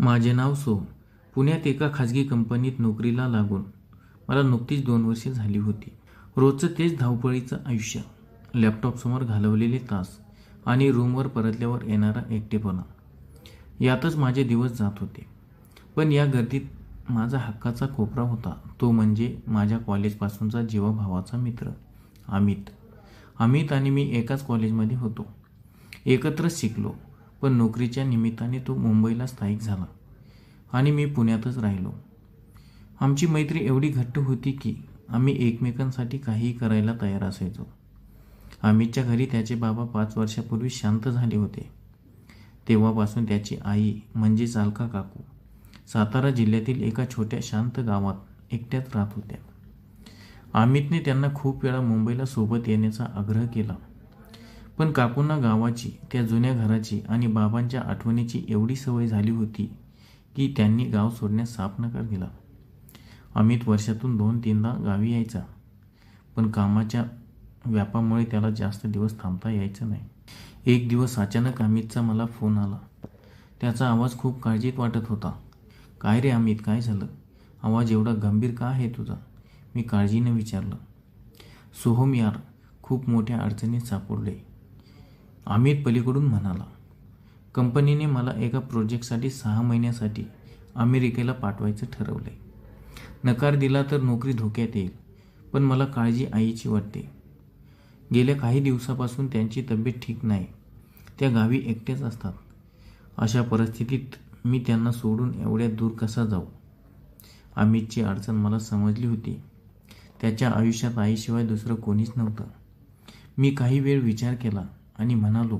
माझे नाव सोहम. पुण्यात एका खाजगी कंपनीत नोकरीला लागून मला नुकतीच 2 वर्षे झाली होती. रोजचं तेच धावपळीचं आयुष्य, लॅपटॉपसमोर घालवलेले तास आणि रूमवर परतल्यावर येणारा एकटेपणा, यातच माझे दिवस जात होते. पण या गर्दीत माझा हक्काचा कोपरा होता, तो म्हणजे माझ्या कॉलेजपासूनचा जीवाभावाचा मित्र अमित. अमित आणि मी एकाच कॉलेजमध्ये होतो, एकत्रच शिकलो. पण नोकरीच्या निमित्ताने तो मुंबईला स्थायिक झाला आणि मी पुण्यातच राहिलो. आमची मैत्री एवढी घट्ट होती की आम्ही एकमेकांसाठी काहीही करायला तयार असायचो. अमितच्या घरी त्याचे बाबा 5 वर्षापूर्वी शांत झाले होते. तेव्हापासून त्याची आई म्हणजेच अलका काकू सातारा जिल्ह्यातील एका छोट्या शांत गावात एकट्याच राहत होत्या. अमितने त्यांना खूप वेळा मुंबईला सोबत येण्याचा आग्रह केला, पण काकूंना गावाची, त्या जुन्या घराची आणि बाबांच्या आठवणीची एवढी सवय झाली होती की त्यांनी गाव सोडण्यास साफ नकार दिला. अमित वर्षातून 2-3दा गावी यायचा, पण कामाच्या व्यापामुळे त्याला जास्त दिवस थांबता यायचं नाही. एक दिवस अचानक अमितचा मला फोन आला. त्याचा आवाज खूप काळजीत वाटत होता. "काय रे अमित, काय झालं? आवाज एवढा गंभीर का आहे तुझा?" मी काळजीने विचारलं. "सोहम यार, खूप मोठ्या अडचणीत सापडले," अमित पलीकडून म्हणाला. "कंपनीने मला एका प्रोजेक्टसाठी 6 महिन्यासाठी अमेरिकेला पाठवायचं ठरवलंय. नकार दिला तर नोकरी धोक्यात येईल, पण मला काळजी आईची वाटते. गेल्या काही दिवसापासून त्यांची तब्येत ठीक नाही, त्या गावी एकट्याच असतात. अशा परिस्थितीत मी त्यांना सोडून एवढ्या दूर कसा जाऊ?" अमितची अडचण मला समजली होती. त्याच्या आयुष्यात आईशिवाय दुसरं कोणीच नव्हतं. मी काही वेळ विचार केला आणि म्हणालो,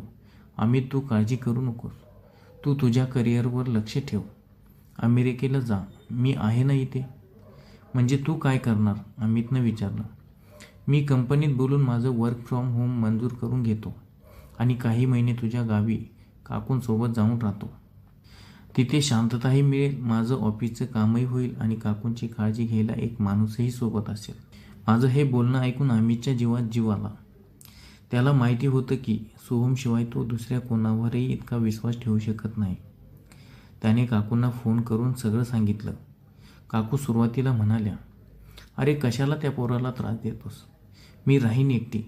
"अमित, तू काळजी करू नकोस. तू तुझ्या करिअरवर लक्ष ठेव. अमेरिकेला जा, मी आहे ना इथे." "म्हणजे तू काय करणार?" अमितनं विचारलं. "मी कंपनीत बोलून माझं वर्क फ्रॉम होम मंजूर करून घेतो आणि काही महिने तुझ्या गावी काकूंसोबत जाऊन राहतो. तिथे शांतताही मिळेल, माझं ऑफिसचं कामही होईल आणि काकूंची काळजी घ्यायला एक माणूसही सोबत असेल." माझं हे बोलणं ऐकून अमितच्या जीवात जीव आला. त्याला माहिती होतं की सोहमशिवाय तो दुसऱ्या कोणावरही इतका विश्वास ठेवू शकत नाही. त्याने काकूंना फोन करून सगळं सांगितलं. काकू सुरुवातीला म्हणाल्या, "अरे कशाला त्या पोराला त्रास देतोस? मी राहीन एकटी."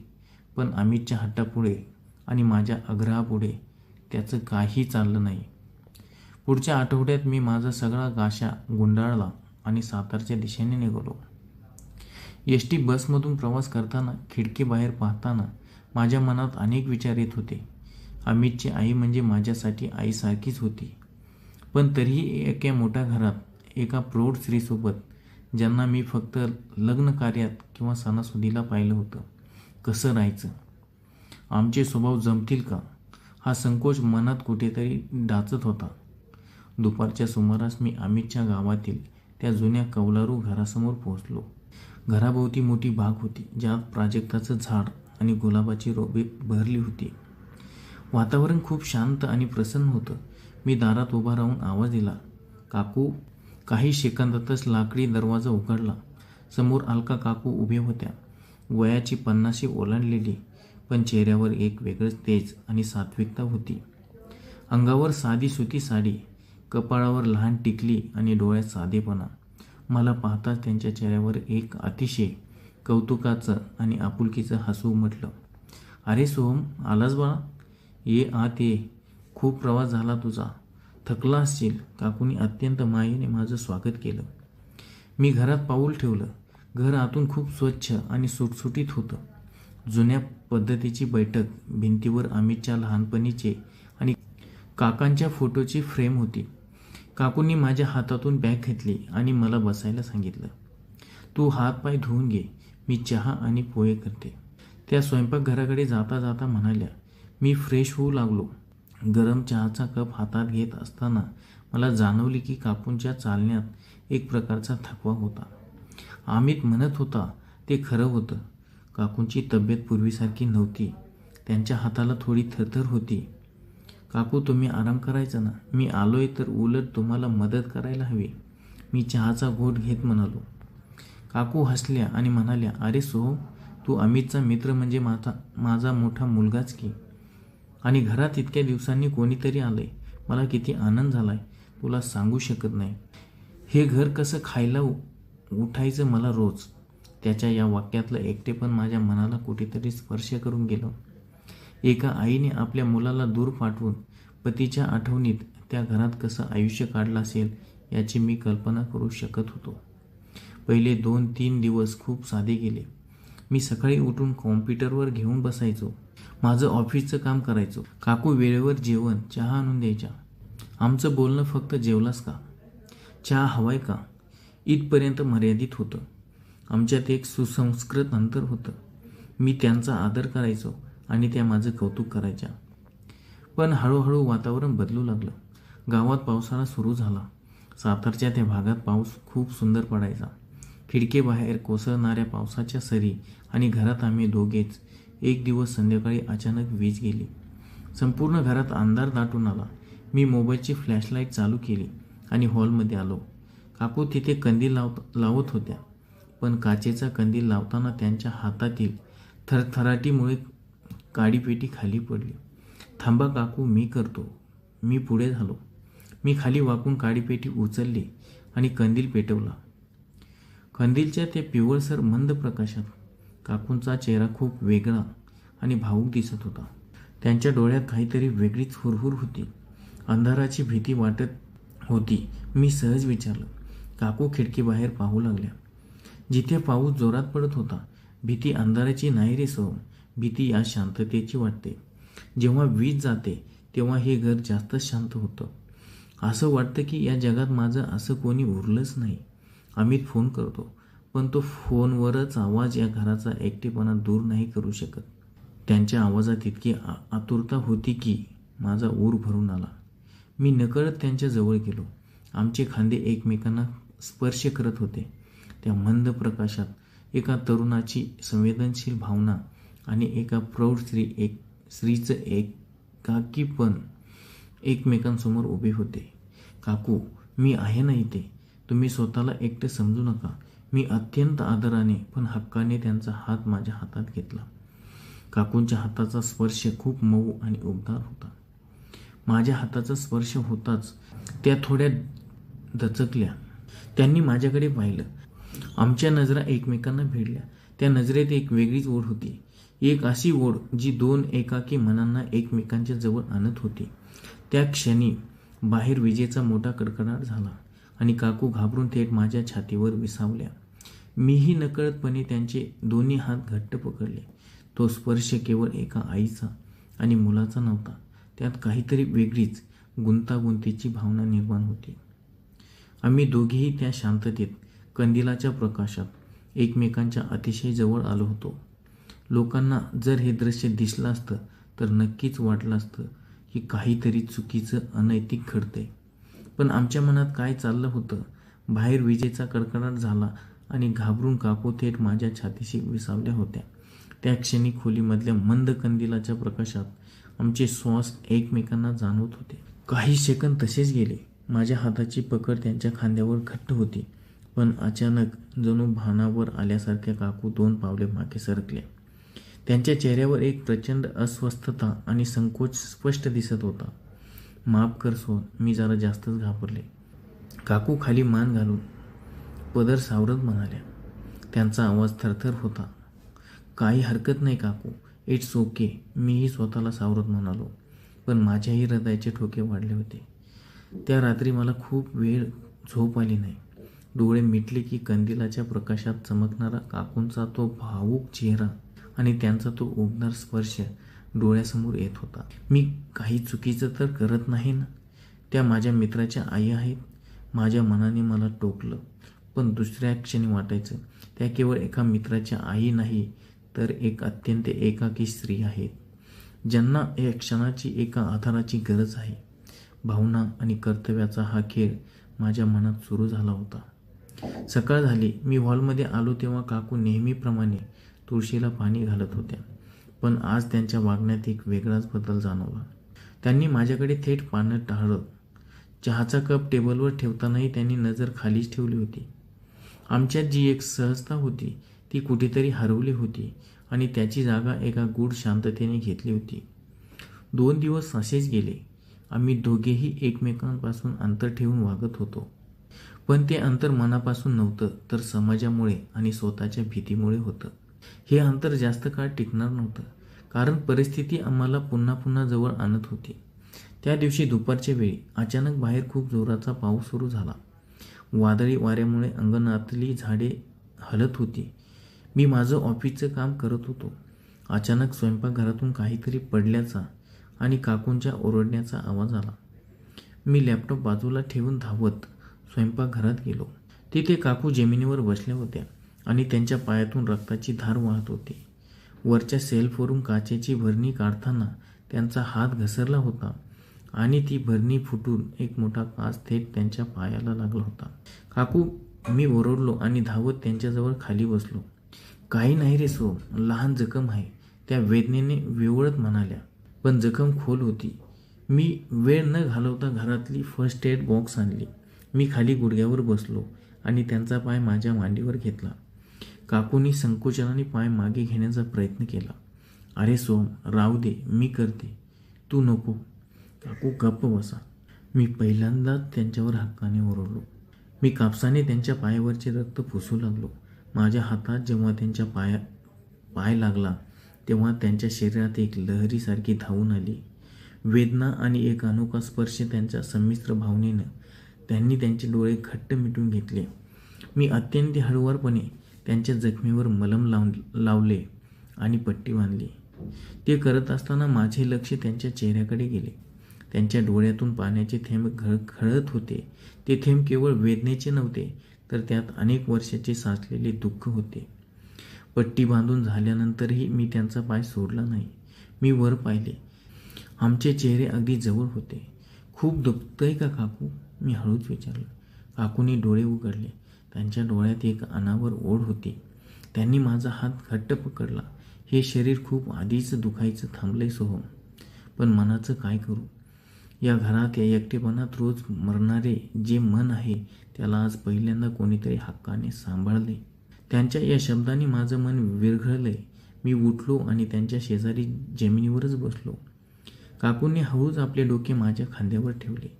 पण अमितच्या हट्टापुढे आणि माझ्या आग्रहापुढे त्याचं काही चाललं नाही. पुढच्या आठवड्यात मी माझा सगळा गाशा गुंडाळला आणि सातारच्या दिशेने निघालो. एसटी बसमधून प्रवास करताना खिडकीबाहेर पाहताना माझ्या मनात अनेक विचार येत होते. अमितची आई म्हणजे माझ्यासाठी आईसारखीच होती, पण तरीही एका मोठ्या घरात एका प्रौढ स्त्रीसोबत, ज्यांना मी फक्त लग्न कार्यात किंवा सणासुदीला पाहिलं होतं, कसं राहायचं? आमचे स्वभाव जमतील का? हा संकोच मनात कुठेतरी डाचत होता. दुपारच्या सुमारास मी अमितच्या गावातील त्या जुन्या कौलारू घरासमोर पोहोचलो. घराभोवती मोठी बाग होती, ज्यात प्राजक्ताचं झाड आणि गुलाबाची रोपे बहरली होती. वातावरण खूप शांत आणि प्रसन्न होतं. मी दारात उभा राहून आवाज दिला, "काकू." काही सेकंदातच लाकडी दरवाजा उघडला. समोर अलका काकू उभ्या होत्या. वयाची 50शी ओलांडलेली, पण चेहऱ्यावर एक वेगळंच तेज आणि सात्विकता होती. अंगावर साधी सुती साडी, कपाळावर लहान टिकली आणि डोळ्यात साधेपणा. मला पाहताच त्यांच्या चेहऱ्यावर एक अतिशय कौतुकाचं आणि आपुलकीचं हसू उमटलं. "अरे सोहम, आलास बाळा? ये आत ये. खूप प्रवास झाला तुझा, थकला असशील." काकूंनी अत्यंत मायेने माझं स्वागत केलं. मी घरात पाऊल ठेवलं. घर आतून खूप स्वच्छ आणि सुटसुटीत होतं. जुन्या पद्धतीची बैठक, भिंतीवर अमितच्या लहानपणीचे आणि काकांच्या फोटोची फ्रेम होती. काकूंनी माझ्या हातातून बॅग घेतली आणि मला बसायला सांगितलं. "तू हातपाय धुवून घे, मी चहा आणि पोहे करते." त्या स्वयंपाकघराकडे जाता जाता म्हणाल्या. मी फ्रेश होऊ लागलो. गरम चहाचा कप हातात घेत असताना मला जाणवले की काकूंच्या चालण्यात एक प्रकारचा थकवा होता. अमित म्हणत होता ते खरं होतं. काकूंची तब्येत पूर्वीसारखी नव्हती. त्यांच्या हाताला थोडी थरथर होती. "काकू, तुम्ही आराम करायचा ना? मी आलोय तर उलट तुम्हाला मदत करायला हवी," मी चहाचा घोट घेत म्हणालो. काकू हसल्या आणि म्हणाल्या, "अरे सोहम, तू अमितचा मित्र म्हणजे माझा मोठा मुलगाच की. आणि घरात इतक्या दिवसांनी कोणीतरी आलंय. मला किती आनंद झालाय. तुला सांगू शकत नाही. हे घर कसं खायला उठायचं मला रोज. त्याच्या या वाक्यातलं एकटेपण माझ्या मनाला कुठेतरी स्पर्श करून गेलं. एका आईने आपल्या मुलाला दूर पाठवून पतीच्या आठवणीत त्या घरात कसं आयुष्य काढलं असेल याची मी कल्पना करू शकत होतो. पहिले 2-3 दिवस खूप साधे गेले. मी सकाळी उठून कॉम्प्युटरवर घेऊन बसायचो. माझं ऑफिसचं काम करायचो. काकू वेळेवर जेवण, चहा आणून द्यायच्या. आमचं बोलणं फक्त जेवलास का, चहा हवाय का, इथपर्यंत मर्यादित होतं. आमच्यात एक सुसंस्कृत अंतर होतं. मी त्यांचा आदर करायचो आणि त्या माझं कौतुक करायच्या. पण हळूहळू वातावरण बदलू लागलं. गावात पावसाळा सुरू झाला. सातारच्या त्या भागात पाऊस खूप सुंदर पडायचा. खिडकीबाहेर कोसळणाऱ्या पावसाच्या सरी आणि घरात आम्ही दोघेच. एक दिवस संध्याकाळी अचानक वीज गेली. संपूर्ण घरात अंधार दाटून आला. मी मोबाईलची फ्लॅशलाईट चालू केली आणि हॉलमध्ये आलो. काकू तिथे कंदील लावत होत्या. पण काचेचा कंदील लावताना त्यांच्या हातातील थरथराटीमुळे काडीपेटी खाली पडली. थांबा काकू, मी करतो. मी पुढे झालो. मी खाली वाकून काडीपेटी उचलली आणि कंदील पेटवला. कंदीलच्या त्या पिवळसर मंद प्रकाशात काकूंचा चेहरा खूप वेगळा आणि भावूक दिसत होता. त्यांच्या डोळ्यात काहीतरी वेगळीच हुरहुर होती. अंधाराची भीती वाटत होती. मी सहज विचारलं. काकू खिडकीबाहेर पाहू लागल्या. जिथे पाऊस जोरात पडत होता. भीती अंधाराची नाही रे सोहम, भीती या शांततेची वाटते. जेव्हा वीज जाते तेव्हा हे घर जास्त शांत होतं. असं वाटतं की या जगात माझं असं कोणी उरलंच नाही. अमित फोन करतो, पण तो फोनवरच आवाज या घराचा एकटेपणा दूर नाही करू शकत. त्यांच्या आवाजात इतकी आतुरता होती की माझा ऊर भरून आला. मी नकळत त्यांच्या जवळ गेलो. आमचे खांदे एकमेकांना स्पर्श करत होते. त्या मंद प्रकाशात एका तरुणाची संवेदनशील भावना आणि एका प्रौढ स्त्रीचं एकाकीपण एकमेकांसमोर उभे होते. काकू, मी आहे ना इथे. तुम्ही स्वतःला एकटे समजू नका. मी अत्यंत आदराने पण हक्काने त्यांचा हात माझ्या हातात घेतला. काकूंच्या हाताचा स्पर्श खूप मऊ आणि उबदार होता. माझ्या हाताचा स्पर्श होताच त्या थोड्या दचकल्या. त्यांनी माझ्याकडे पाहिलं. आमच्या नजरा एकमेकांना भिडल्या. त्या नजरेत एक वेगळीच ओढ होती. एक अशी ओढ जी दोन एकाकी मनांना एकमेकांच्या जवळ आणत होती. त्या क्षणी बाहेर विजेचा मोठा कडकडाट झाला आणि काकू घाबरून थेट माझ्या छातीवर विसावल्या. मीही नकळतपणे त्यांचे दोन्ही हात घट्ट पकडले. तो स्पर्श केवळ एका आईचा आणि मुलाचा नव्हता. त्यात काहीतरी वेगळीच गुंतागुंतीची भावना निर्माण होती. आम्ही दोघेही त्या शांततेत, कंदिलाच्या प्रकाशात एकमेकांच्या अतिशय जवळ आलो होतो. लोकांना जर हे दृश्य दिसलं असतं तर नक्कीच वाटलं असतं की काहीतरी चुकीचं, अनैतिक घडतंय. पण आमच्या मनात काय चाललं होतं? बाहेर विजेचा कडकडाट झाला आणि घाबरून काकू थेट माझ्या छातीशी विसावल्या होत्या. त्या क्षणी खोलीमधल्या मंद कंदिलाच्या प्रकाशात आमचे श्वास एकमेकांना जाणवत होते. काही सेकंद तसेच गेले. माझ्या हाताची पकड त्यांच्या खांद्यावर घट्ट होती. पण अचानक जणू भानावर आल्यासारख्या काकू 2 पावले मागे सरकल्या. त्यांच्या चेहऱ्यावर एक प्रचंड अस्वस्थता आणि संकोच स्पष्ट दिसत होता. माफ कर सोहम, मी जरा जास्तच घाबरले. काकू खाली मान घालून पदर सावरत म्हणाल्या. त्यांचा आवाज थरथर होता. काही हरकत नाही काकू, इट्स ओके. मीही स्वतःला सावरत म्हणालो. पण माझ्याही हृदयाचे ठोके वाढले होते. त्या रात्री मला खूप वेळ झोप आली नाही. डोळे मिटले की कंदिलाच्या प्रकाशात चमकणारा काकूंचा तो भावूक चेहरा आणि त्यांचा तो उबदार स्पर्श डोळ्यासमोर येत होता. मी काही चुकीचं तर करत नाही ना? त्या माझ्या मित्राच्या आई आहेत. माझ्या मनाने मला टोकलं. पण दुसऱ्या क्षणी वाटायचं त्या केवळ एका मित्राच्या आई नाही, तर एक अत्यंत एकाकी स्त्री आहेत, ज्यांना या क्षणाची एका आधाराची गरज आहे. भावना आणि कर्तव्याचा हा खेळ माझ्या मनात सुरू झाला होता. सकाळ झाली. मी हॉलमध्ये आलो तेव्हा काकू नेहमीप्रमाणे तुळशीला पाणी घालत होत्या. पण आज त्यांच्या वागण्यात एक वेगळाच बदल जाणवला. त्यांनी माझ्याकडे थेट पानं टाळलं. चहाचा कप टेबलवर ठेवतानाही त्यांनी नजर खालीच ठेवली होती. आमच्यात जी एक सहजता होती ती कुठेतरी हरवली होती आणि त्याची जागा एका गूढ शांततेने घेतली होती. 2 दिवस असेच गेले. आम्ही दोघेही एकमेकांपासून अंतर ठेवून वागत होतो. पण ते अंतर मनापासून नव्हतं, तर समाजामुळे आणि स्वतःच्या भीतीमुळे होतं. हे अंतर जास्त काळ टिकणार नव्हतं, कारण परिस्थिती आम्हाला पुन्हा पुन्हा जवळ आणत होती. त्या दिवशी दुपारच्या वेळी अचानक बाहेर खूप जोराचा पाऊस सुरू झाला. वादळी वाऱ्यामुळे अंगणातली झाडे हलत होती. मी माझं ऑफिसचं काम करत होतो. अचानक स्वयंपाकघरातून काहीतरी पडल्याचा आणि काकूंच्या ओरडण्याचा आवाज आला. मी लॅपटॉप बाजूला ठेवून धावत स्वयंपाकघरात गेलो. तिथे काकू जमिनीवर बसल्या होत्या आणि त्यांच्या पायातून रक्ताची धार वाहत होती. वरच्या सेल्फवरून काचेची भरणी काढताना त्यांचा हात घसरला होता आणि ती भरणी फुटून एक मोठा काच थेट त्यांच्या पायाला लागला होता. काकू, मी ओरडलो आणि धावत त्यांच्याजवळ खाली बसलो. काही नाही रे सोम, लहान जखम आहे, त्या वेदनेने विवळत म्हणाल्या. पण जखम खोल होती. मी वेळ न घालवता घरातली फर्स्ट एड बॉक्स आणली. मी खाली गुडघ्यावर बसलो आणि त्यांचा पाय माझ्या मांडीवर घेतला. काकूंनी संकोचनाने पाय मागे घेण्याचा प्रयत्न केला. अरे सोम, राहू दे, मी करते, तू नको. काकू, गप्प बसा. मी पहिल्यांदाच त्यांच्यावर हक्काने ओरडलो. मी कापसाने त्यांच्या पायावरचे रक्त पुसू लागलो. माझ्या हातात जेव्हा त्यांच्या पाय लागला तेव्हा त्यांच्या शरीरात एक लहरीसारखी धावून आली. वेदना आणि एक अनोखा स्पर्श. त्यांच्या संमिश्र भावनेनं त्यांनी त्यांचे डोळे घट्ट मिटून घेतले. मी अत्यंत हळुवारपणे त्यांच्या जखमीवर मलम लावले आणि पट्टी बांधली. ते करत असताना माझे लक्ष त्यांच्या चेहऱ्याकडे गेले. त्यांच्या डोळ्यातून पाण्याचे थेंब खळत होते. ते थेंब केवळ वेदनेचे नव्हते, तर त्यात अनेक वर्षाचे साचलेले दुःख होते. पट्टी बांधून झाल्यानंतरही मी त्यांचा पाय सोडला नाही. मी वर पाहिले. आमचे चेहरे अगदी जवळ होते. खूप दुखतंय का काकू, मी हळूच विचारलं. काकूंनी डोळे उघडले. त्यांच्या डोळ्यात एक अनावर ओढ होती. त्यांनी माझा हात घट्ट पकडला. हे शरीर खूप आधीच दुखायचं थांबलंय सोहम, पण मनाचं काय करू? या घरात, या एकटेपणात रोज मरणारे जे मन आहे त्याला आज पहिल्यांदा कोणीतरी हक्काने सांभाळले. त्यांच्या या शब्दांनी माझं मन विरघळलंय. मी उठलो आणि त्यांच्या शेजारी जमिनीवरच बसलो. काकूंनी हळूच आपले डोके माझ्या खांद्यावर ठेवले.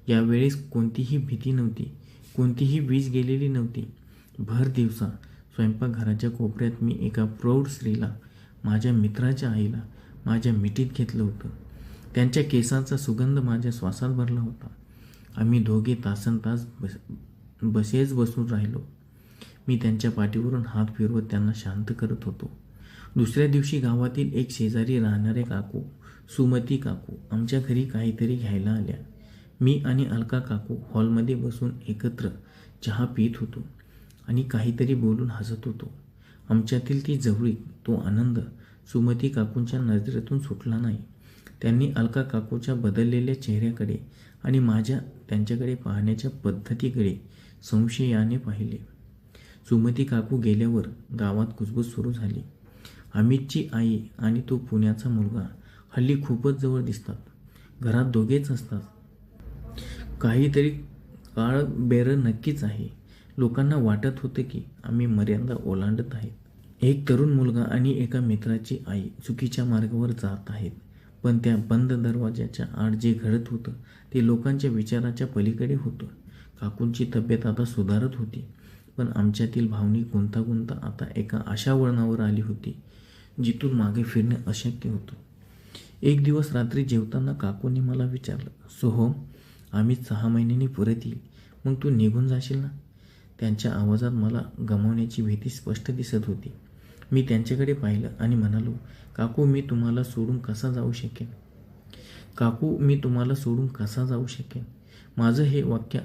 यावेळेस कोणतीही भीती नव्हती, कोणतीही वीज गेलेली नव्हती. भर दिवसा स्वयंपाकघराच्या कोपऱ्यात मी एका प्रौढ स्त्रीला, माझ्या मित्राच्या आईला माझ्या मिठीत घेतलं होतं. त्यांच्या केसांचा सुगंध माझ्या श्वासात भरला होता. आम्ही दोघे तासनतास बसेच बसून राहिलो. मी त्यांच्या पाठीवरून हात फिरवत त्यांना शांत करत होतो. दुसऱ्या दिवशी गावातील एक शेजारी राहणाऱ्या काकू, सुमती काकू, आमच्या घरी काहीतरी घ्यायला आल्या. मी आणि अलका काकू हॉलमध्ये बसून एकत्र चहा पित होतो आणि काहीतरी बोलून हसत होतो. आमच्यातील ती जवळीक, तो आनंद सुमती काकूंच्या नजरेतून सुटला नाही. त्यांनी अलका काकूच्या बदललेल्या चेहऱ्याकडे आणि माझ्या त्यांच्याकडे पाहण्याच्या पद्धतीकडे संशयाने पाहिले. सुमती काकू गेल्यावर गावात कुजबूज सुरू झाली. अमितची आई आणि तो पुण्याचा मुलगा हल्ली खूपच जवळ दिसतात. घरात दोघेच असतात. काहीतरी काळ बेरं नक्कीच आहे. लोकांना वाटत होतं की आम्ही मर्यादा ओलांडत आहेत. एक तरुण मुलगा आणि एका मित्राची आई चुकीच्या मार्गावर जात आहेत. पण त्या बंद दरवाजाच्या आड जे घडत होतं ते लोकांच्या विचाराच्या पलीकडे होतं. काकूंची तब्येत आता सुधारत होती, पण आमच्यातील भावनिक गुंतागुंत आता एका अशा वळणावर आली होती जिथून मागे फिरणे अशक्य होतं. एक दिवस रात्री जेवताना काकूंनी मला विचारलं, सोहम, आम्ही 6 महिन्यांनी परत येईल, मग तू निघून जाशील ना? त्यांच्या आवाजात मला गमावण्याची भीती स्पष्ट दिसत होती. मी त्यांच्याकडे पाहिलं आणि म्हणालो, काकू, मी तुम्हाला सोडून कसा जाऊ शकेन? काकू, मी तुम्हाला सोडून कसा जाऊ शकेन? माझं हे वाक्य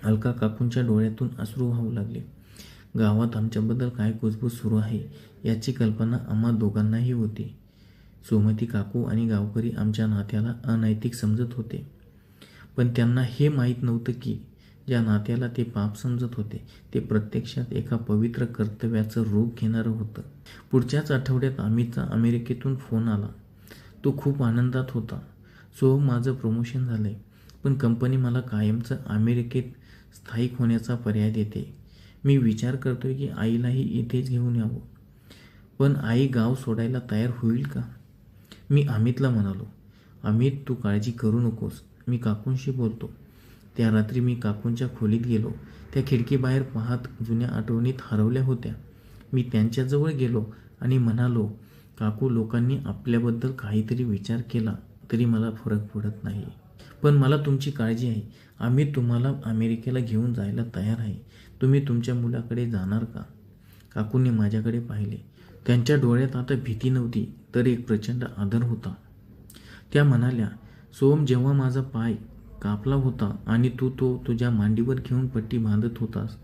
अलका काकूंच्या डोळ्यातून अश्रू वाहू लागले. गावात आमच्याबद्दल काय कुजबूज सुरू आहे याची कल्पना आम्हा दोघांनाही होती. सुमती काकू आणि गावकरी आमच्या नात्याला अनैतिक समजत होते, पण त्यांना हे माहीत नव्हतं की ज्या नात्याला ते पाप समजत होते ते प्रत्यक्षात एका पवित्र कर्तव्याचं रूप घेणारं होतं. पुढच्याच आठवड्यात अमितचा अमेरिकेतून फोन आला. तो खूप आनंदात होता. माझं प्रमोशन झालंय, पण कंपनी मला कायमचं अमेरिकेत स्थायिक होण्याचा पर्याय देते. मी विचार करतोय की आईलाही इथेच घेऊन यावं. पण आई गाव सोडायला तयार होईल का? मी अमितला म्हणालो, अमित, तू काळजी करू नकोस, मी काकूंशी बोलतो. त्या रात्री मी काकूंच्या खोलीत गेलो. त्या खिडकीबाहेर पाहत जुन्या आठवणीत हरवल्या होत्या. मी त्यांच्याजवळ गेलो आणि म्हणालो, काकू, लोकांनी आपल्याबद्दल काहीतरी विचार केला तरी मला फरक पडत नाही. पण मला तुमची काळजी आहे. आम्ही तुम्हाला अमेरिकेला घेऊन जायला तयार आहे. तुम्ही तुमच्या मुलाकडे जाणार का? काकूंनी माझ्याकडे पाहिले. त्यांच्या डोळ्यात आता भीती नव्हती, तर एक प्रचंड आदर होता. त्या म्हणाल्या, सोहम, जेव्हा माझा पाय कापला होता आणि तू तो तुझ्या मांडीवर घेऊन पट्टी बांधत होतास,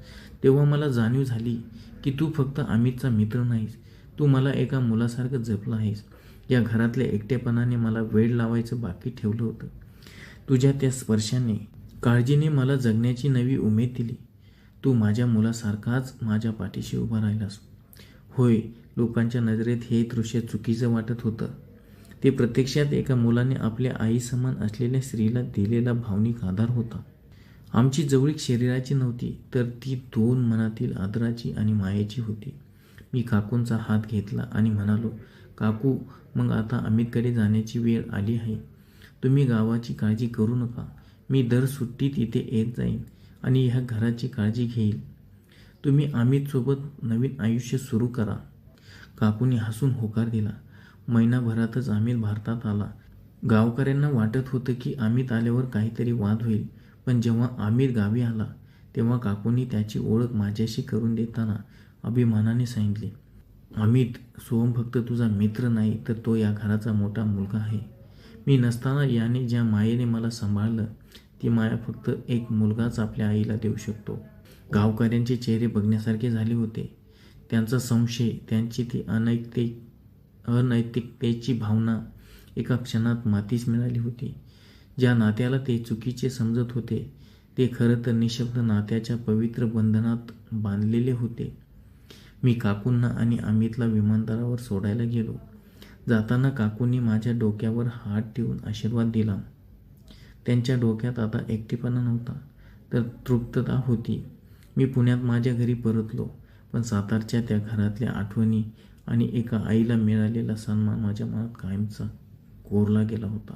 तेव्हा मला जाणीव झाली की तू फक्त अमितचा मित्र नाहीस, तू मला एका मुलासारखं जपलं आहेस. या घरातल्या एकटेपणाने मला वेड लावायचं बाकी ठेवलं होतं. तुझ्या त्या स्पर्शाने, काळजीने मला जगण्याची नवी उमेद दिली. तू माझ्या मुलासारखाच माझ्या पाठीशी उभा राहिलास. होय, लोकांच्या नजरेत हे दृश्य चुकीचं वाटत होतं. ते प्रत्यक्षात एका मुलाने आपल्या आईसमान असलेल्या स्त्रीला दिलेला भावनिक आधार होता. आमची जवळीक शरीराची नव्हती, तर ती दोन मनातील आदराची आणि मायेची होती. मी काकूंचा हात घेतला आणि म्हणालो, काकू, मग आता अमितकडे जाण्याची वेळ आली आहे. तुम्ही गावाची काळजी करू नका. मी दर सुट्टीत इथे येत जाईन आणि ह्या घराची काळजी घेईल. तुम्ही अमितसोबत नवीन आयुष्य सुरू करा. काकूंनी हसून होकार दिला. महिनाभरातच अमित भारतात आला. गावकऱ्यांना वाटत होतं की अमित आल्यावर काहीतरी वाद होईल, पण जेव्हा अमित गावी आला तेव्हा काकूंनी त्याची ओळख माझ्याशी करून देताना अभिमानाने सांगितले, अमित, सोहम फक्त तुझा मित्र नाही, तर तो या घराचा मोठा मुलगा आहे. मी नसताना याने ज्या मायेने मला सांभाळलं, ती माया फक्त एक मुलगाच आपल्या आईला देऊ शकतो. गावकऱ्यांचे चेहरे बघण्यासारखे झाले होते. त्यांचा संशय, त्यांची ती अनैतिकतेची भावना एका क्षणात मातीस मिळाली होती. ज्या नात्याला ते चुकीचे समजत होते, ते खरं तर निशब्द नात्याच्या पवित्र बंधनात बांधलेले होते. मी काकूंना आणि अमितला विमानतळावर सोडायला गेलो. जाताना काकूंनी माझ्या डोक्यावर हात ठेवून आशीर्वाद दिला. त्यांच्या डोक्यात आता एकटेपणा नव्हता, तर तृप्तता होती. मी पुण्यात माझ्या घरी परतलो, पण सातारच्या त्या घरातल्या आठवणी आणि एका आईला मिळालेला सन्मान माझ्या मनात कायमचा कोरला गेला होता.